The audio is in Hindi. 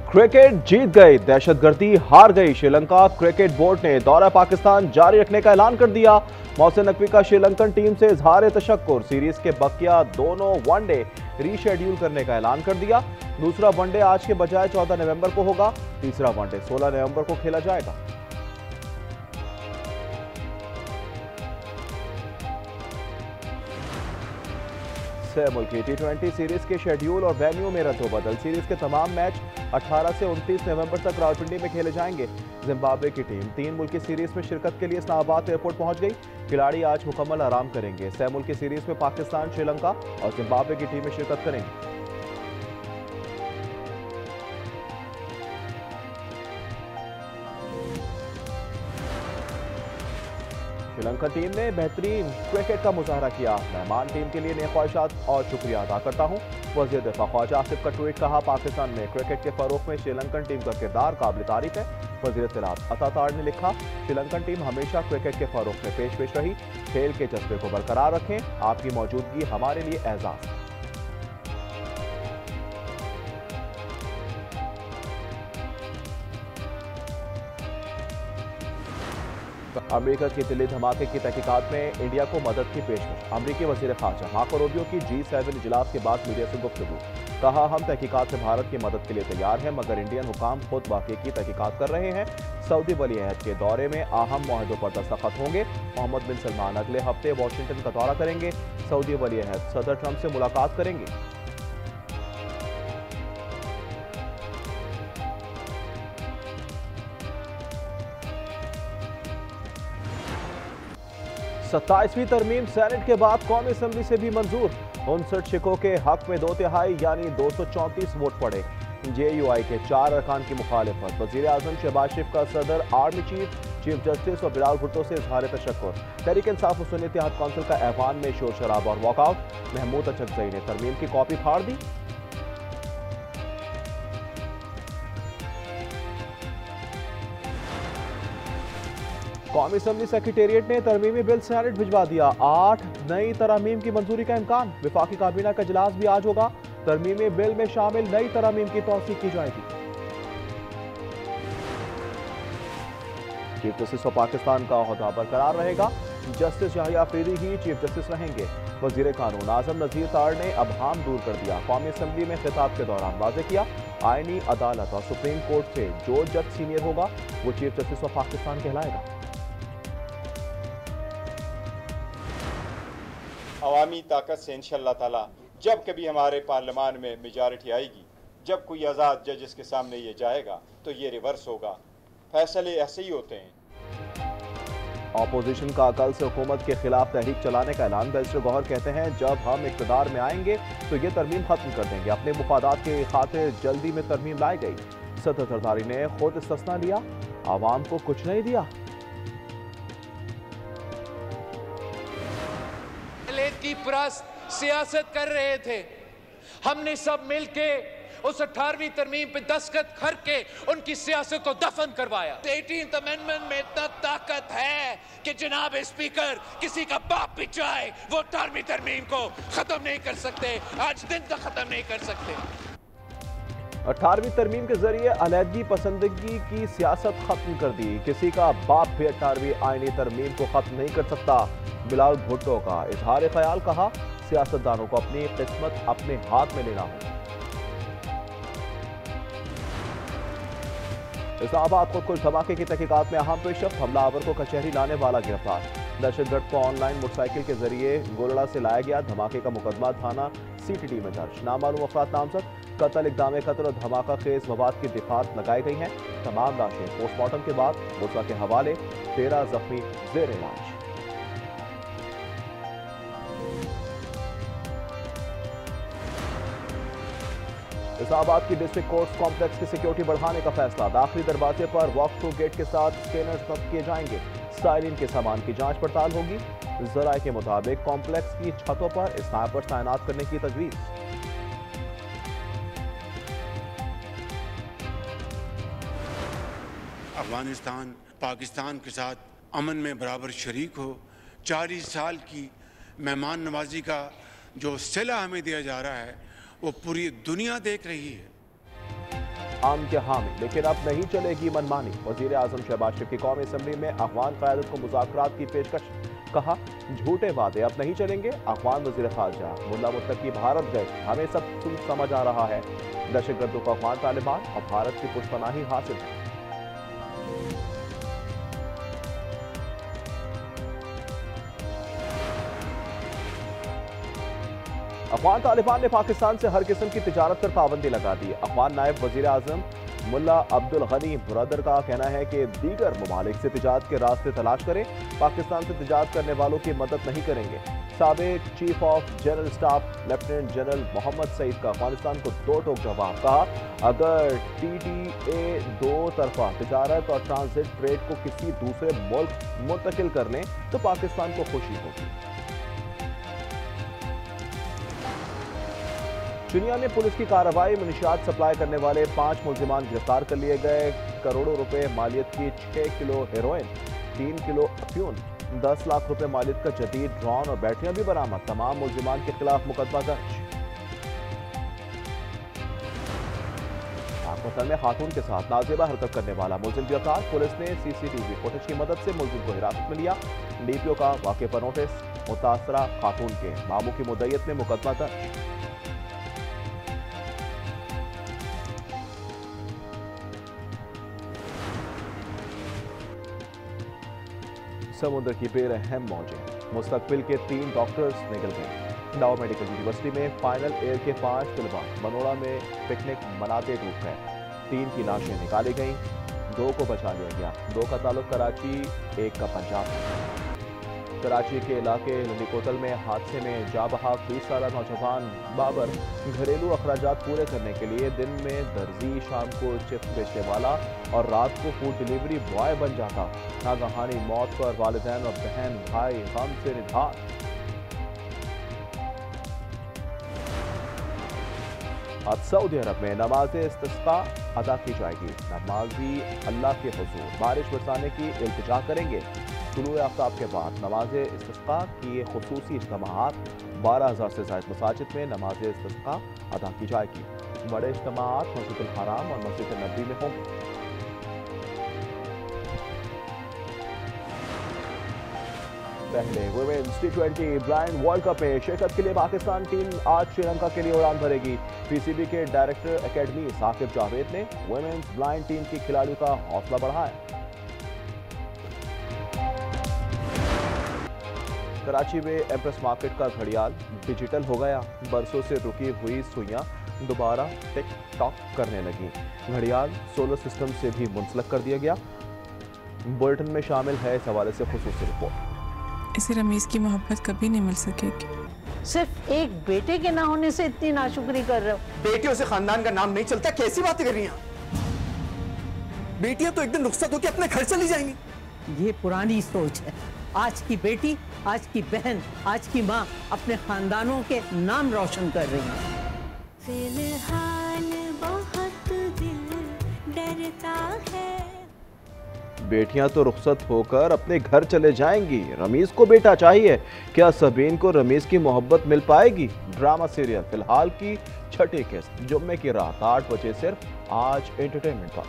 क्रिकेट जीत गई, दहशतगर्दी हार गई। श्रीलंका क्रिकेट बोर्ड ने दौरा पाकिस्तान जारी रखने का ऐलान कर दिया। मोहसिन नकवी का श्रीलंकन टीम से इजहार तशक्कुर। सीरीज के बकिया दोनों वनडे रीशेड्यूल करने का ऐलान कर दिया। दूसरा वनडे आज के बजाय 14 नवंबर को होगा। तीसरा वनडे 16 नवंबर को खेला जाएगा। मुल्की टी20 सीरीज के शेड्यूल और वेन्यू में रद्द-ओ-बदल। सीरीज के तमाम मैच 18 से 29 नवंबर तक रावलपिंडी में खेले जाएंगे। जिम्बाब्वे की टीम 3 मुल्की सीरीज में शिरकत के लिए इस्लामाबाद एयरपोर्ट पहुंच गई। खिलाड़ी आज मुकम्मल आराम करेंगे। मुल्की सीरीज में पाकिस्तान, श्रीलंका और जिम्बाब्वे की टीमें शिरकत करेंगी। श्रीलंका टीम ने बेहतरीन क्रिकेट का मुजाहरा किया। मेहमान टीम के लिए नेक ख्वाहिशात और शुक्रिया अदा करता हूं। वज़ीर दिफा ख्वाजा आसिफ का ट्वीट। कहा, पाकिस्तान में क्रिकेट के फरोग में श्रीलंकन टीम का किरदार काबिल तारीफ है। वज़ीर इत्तलात अता ताड़ ने लिखा, श्रीलंकन टीम हमेशा क्रिकेट के फरोग में पेश रही। खेल के जज्बे को बरकरार रखें। आपकी मौजूदगी हमारे लिए एजाज है। अमेरिका की दिल्ली धमाके की तहकीकात में इंडिया को मदद की पेशकश। अमेरिकी वज़ीर ख़ारजा मार्को रूबियो की G7 इजलास के बाद मीडिया से गुफ्तगू। कहा, हम तहकीकात में भारत की मदद के लिए तैयार हैं, मगर इंडियन हुकाम खुद वाक़े की तहकीकात कर रहे हैं। सऊदी वली अहद के दौरे में अहम मुआहदों पर दस्तखत होंगे। मोहम्मद बिन सलमान अगले हफ्ते वाशिंगटन का दौरा करेंगे। सऊदी वली अहद सदर ट्रंप से मुलाकात करेंगे। सत्ताईसवीं तरमीम सेनेट के बाद कौमी असम्बली से भी मंजूर। 59 शिकों के हक में 2/3 यानी 234 वोट पड़े। JUI के 4 अरकान की मुखालिफत। वज़ीर आज़म शहबाज शरीफ का सदर, आर्मी चीफ, चीफ जस्टिस और बिलाल भुट्टो से इजहार तशक्कुर। तहरीक इंसाफ और सुन्नी इत्तेहाद कौंसिल का ऐवान में शोर शराबा और वॉकआउट। महमूद अचकज़ई ने तरमीम की कॉपी फाड़ दी। कौमी असम्बली सेक्रेटेरिएट ने तरमीमी बिल सेनेट भिजवा दिया। 8 नई तरमीम की मंजूरी का इम्कान। विफाकी काबीना का इजलास भी आज होगा। तरमीमी बिल में शामिल नई तरमीम की तौसीक की जाएगी। चीफ जस्टिस ऑफ पाकिस्तान का ओहदा बरकरार रहेगा। जस्टिस याहिया अफरीदी ही चीफ जस्टिस रहेंगे। वजीर कानून आजम नजीर ताड़ ने अबहाम दूर कर दिया। कौमी असम्बली में खिताब के दौरान वाज़ेह किया, आईनी अदालत और सुप्रीम कोर्ट से जो जज सीनियर होगा वो चीफ जस्टिस ऑफ पाकिस्तान कहलाएगा। अवामी ताकत से इंशाअल्लाह ताला जब कभी हमारे पार्लियामान में मेजॉरिटी आएगी, जब कोई आज़ाद जजेस के सामने ये जाएगा तो ये रिवर्स होगा। फैसले ऐसे ही होते हैं। ऑपोजिशन का कल से हुकूमत के खिलाफ तहरीक चलाने का ऐलान। बैरिस्टर गौहर कहते हैं, जब हम इक़्तिदार में आएंगे तो ये तरमीम खत्म कर देंगे। अपने मुफादात के खातिर जल्दी में तरमीम लाई गई। सदर जरदारी ने खुद इस्तिस्ना लिया, आवाम को कुछ नहीं दिया। की परस्त सियासत कर रहे थे, हमने सब मिलके उस 18वीं तरमीम पे दस्तखत करके उनकी सियासत को दफन करवाया। 18th अमेंडमेंट में इतना ताकत है कि जनाब स्पीकर किसी का बाप भी चाहे वो 18वीं तरमीम को खत्म नहीं कर सकते, आज दिन तक खत्म नहीं कर सकते। 18वीं तरमीम के जरिए अलहदगी पसंदगी की सियासत खत्म कर दी। किसी का बाप भी 18वीं आईनी तरमीम को खत्म नहीं कर सकता। बिलाल भुट्टो का इजहार ख्याल। कहा, सियासतदानों को अपनी किस्मत अपने हाथ में लेना हो। इस्लामाबाद खुदकुश धमाके की तहकीकात में अहम पेशरफ्त। हमलावर को कचहरी लाने वाला गिरफ्तार। दहशतगर्द को ऑनलाइन मोटरसाइकिल के जरिए गोलड़ा से लाया गया। धमाके का मुकदमा थाना CTT में दर्ज। नामालूम अफराद नामजद। कत्ल, इक़दाम कत्ल और धमाका खेज मवाद की दिफात लगाई गई हैं। तमाम लाशें पोस्टमार्टम के बाद मुल्ज़ा के हवाले। 13 जख्मी जेर इलाज। इस्लामाबाद की डिस्ट्रिक्ट कोर्ट्स कॉम्प्लेक्स की सिक्योरिटी बढ़ाने का फैसला। दाखिली दरवाजे पर वॉक थ्रू गेट के साथ स्कैनर्स नस्ब किए जाएंगे। साइलिन के सामान की जांच पड़ताल होगी। जराये के मुताबिक कॉम्प्लेक्स की छतों पर स्नाइपर तैनात करने की तजवीज। अफगानिस्तान पाकिस्तान के साथ अमन में बराबर शरीक हो। 40 साल की मेहमान नवाजी का जो सिला हमें दिया जा रहा है वो पूरी दुनिया देख रही है। अमन के हामी, लेकिन अब नहीं चलेगी मनमानी। वजीर आजम शहबाज शरीफ की कौमी असम्बली में अफगान क़यादत को मुज़ाकरात की पेशकश, कहा झूठे वादे अब नहीं चलेंगे। अफगान वज़ीर ख़ारजा मुल्ला मुत्तकी भारत गए, हमें सब समझ आ रहा है। दहशतगर्दों को अफगान तालिबान और भारत की पुष्पनाही हासिल है। अफगान तालिबान ने पाकिस्तान से हर किस्म की तिजारत पर पाबंदी लगा दी। अफगान नायब वजीर आजम मुल्ला अब्दुल गनी ब्रदर का कहना है कि दीगर ममालिक से तिजारत के रास्ते तलाश करें, पाकिस्तान से तिजारत करने वालों की मदद नहीं करेंगे। साबिक chief of general staff lieutenant general Mohammad Saeed का अफगानिस्तान को दो टोक जवाब, कहा अगर TTA दो तरफा तिजारत और ट्रांजिट ट्रेड को किसी दूसरे मुल्क मुंतकिल कर लें तो पाकिस्तान को खुशी होगी। चिनिया में पुलिस की कार्रवाई में निशात सप्लाई करने वाले 5 मुलजिमान गिरफ्तार कर लिए गए। करोड़ों रुपए मालियत की 6 किलो हेरोइन, 3 किलो अफ्यून, 10 लाख रुपए मालियत का जदीद ड्रोन और बैटरियां भी बरामद। तमाम मुलजिमान के खिलाफ मुकदमा दर्ज। पाकिस्तान में खातून के साथ नाजेबा हरकत करने वाला मुलजिम गिरफ्तार, पुलिस ने CCTV फुटेज की मदद से मुलजिम को हिरासत में लिया। DPO का वाक़े पर नोटिस, मुतासरा खातून के मामू की मुद्दत में मुकदमा दर्ज। समुद्र की बेरहम मौजें, मुस्तकबिल के 3 डॉक्टर्स निकल गए। डाउ मेडिकल यूनिवर्सिटी में फाइनल ईयर के 5 तलबा मनोड़ा में पिकनिक मनाते डूब गए। 3 की लाशें निकाली गईं, 2 को बचा लिया गया। 2 का ताल्लुक कराची, 1 का पंजाब। कराची के इलाके लंडीकोतल में हादसे में जा बहा 20 साल नौजवान बाबर घरेलू अखराजात पूरे करने के लिए दिन में दर्जी, शाम को चिप्स बेचने वाला और रात को फूड डिलीवरी बॉय बन जाता। नागहानी मौत पर वालिदैन और बहन भाई गम से निधार। आज सऊदी अरब में नमाज इस्तिस्का अदा की जाएगी। नमाजी अल्लाह के हुजूर बारिश बरसाने की इल्तिजा करेंगे। तुलूए आफ्ताब के बाद नमाज इस्तिस्का की खुसूसी इज्तिमाआत 12,000 से ज़ायद मसाजिद में नमाज इस्तिस्का अदा की जाएगी। बड़े इज्तिमाआत मस्जिद अल हराम और मस्जिद नबी में होंगे। पहले women's T20 blind world cup में शिरकत के लिए पाकिस्तान टीम आज श्रीलंका के लिए उड़ान भरेगी। PCB के डायरेक्टर एकेडमी साकिब जावेद ने वुमेन्स ब्लाइंड टीम की खिलाड़ियों का हौसला बढ़ाया। कराची में एम्प्रेस मार्केट का घड़ियाल डिजिटल हो गया। बरसों से रुकी हुई सुइयां दोबारा टिक टॉक करने लगी। घड़ियाल सोलर सिस्टम से भी मुंसलक कर दिया गया। बुलेटिन में शामिल है इस हवाले से खुसूसी रिपोर्ट। इसे रमीज की मोहब्बत कभी नहीं मिल सकेगी। सिर्फ एक बेटे के ना होने से इतनी नाशुक्री कर रहे हो। बेटियों से खानदान का नाम नहीं चलता, कैसी बातें कर रही हैं? बेटियां तो एक दिन रुखसत होकर अपने घर चली जाएंगी। ये पुरानी सोच है। आज की बेटी, आज की बहन, आज की माँ अपने खानदानों के नाम रोशन कर रही है। फिलहाल बहुत दिल डरता है। बेटियां तो रुखसत होकर अपने घर चले जाएंगी, रमीज को बेटा चाहिए। क्या सबीन को रमीज की मोहब्बत मिल पाएगी? ड्रामा सीरियल फिलहाल की 6ठी किस्त जुम्मे की रात 8 बजे सिर्फ आज एंटरटेनमेंट पर।